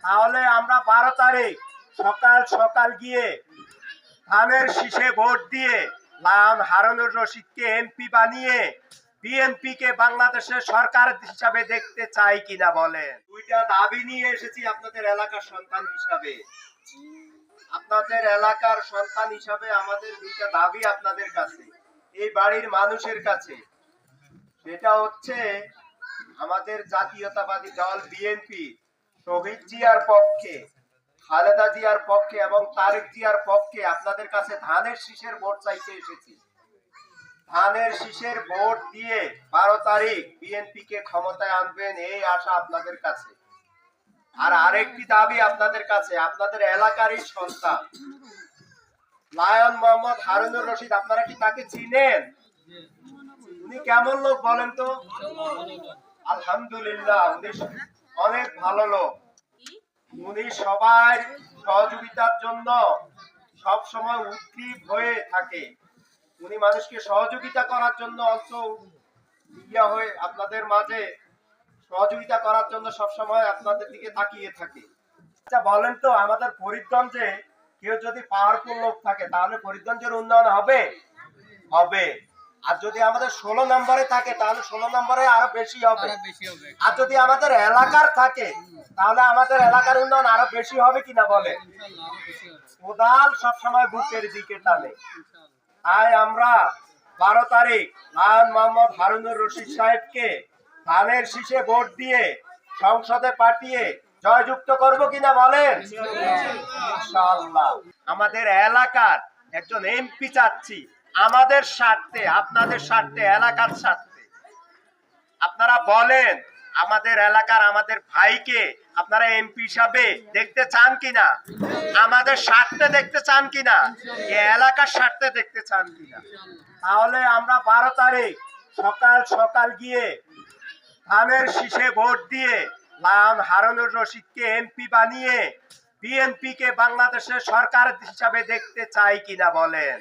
তাহলে আমরা 12 তারিখ সকাল সকাল গিয়ে ধানের শীষে ভোট দিয়ে লায়ন হারুনুর রশিদকে এমপি বানিয়ে বিএনপি কে বাংলাদেশের সরকার হিসাবে দেখতে চাই কিনা বলেন। দুইটা দাবি নিয়ে এসেছি আপনাদের এলাকার সন্তান হিসাবে। আপনাদের এলাকার সন্তান হিসাবে আমাদের দুইটা দাবি আপনাদের কাছে, এই বাড়ির মানুষের কাছে। সেটা হচ্ছে আমাদের জাতীয়তাবাদী দল বিএনপি শহীদ জিয়ার পক্ষে, খালেদা জিয়ার পক্ষে এবং তারেক জিয়ার পক্ষে আপনাদের কাছে ধানের শীষের ভোট চাইতে এসেছি। ধানের শীষের ভোট দিয়ে 12 তারিখ বিএনপি কে ক্ষমতায় আনবেন, এই আশা আপনাদের কাছে। আর আরেকটি দাবি আপনাদের কাছে, আপনাদের এলাকারই সন্তান লায়ন মোহাম্মদ হারুনুর রশিদ, আপনারা কি তাকে চিনেন? উনি কেমন লোক বলেন তো? আলহামদুলিল্লাহ, উনি অনেক ভালো লোক। উনি সবাই সহযোগিতার জন্য সব সময় উদ্গ্রীব হয়ে থাকে। উনি মানুষকে সহযোগিতা করার জন্য হয়ে আপনাদের মাঝে সহযোগিতা করার জন্য সব সময় আপনাদের দিকে তাকিয়ে থাকে। আচ্ছা বলেন তো, আমাদের ফরিদগঞ্জে কেউ যদি পাওয়ারফুল লোক থাকে তাহলে ফরিদগঞ্জের উন্নয়ন হবে? হবে। আর যদি আমাদের 16 নম্বরে থাকে তাহলে 16 নম্বরে আরো বেশি হবে। আর যদি আমাদের এলাকার থাকে তাহলে আমাদের এলাকার উন্নয়ন আরো বেশি হবে কিনা বলে। কোদাল সবসময় বুকের দিকে টানে। তাই আমরা 12 তারিখ লায়ন মোহাম্মদ হারুনুর রশিদ সাহেবকে ধানের শীষে ভোট দিয়ে সংসদে পাঠিয়ে জয়যুক্ত করব কিনা বলেন। ইনশাআল্লাহ। আমাদের এলাকার একজন এমপি চাচ্ছি, আমাদের স্বার্থে, আপনাদের স্বার্থে, এলাকার স্বার্থে। আপনারা বলেন আমাদের এলাকার আমাদের ভাইকে আপনারা এমপি হিসাবে দেখতে চান কিনা? আমাদের স্বার্থে দেখতে চান কিনা? এই এলাকার স্বার্থে দেখতে চান কিনা? তাহলে আমরা 12 তারিখ সকাল সকাল গিয়ে ধানের শীষে ভোট দিয়ে লায়ন হারুনুর রশিদকে এমপি বানিয়ে বিএনপি কে বাংলাদেশের সরকার হিসাবে দেখতে চাই কিনা বলেন।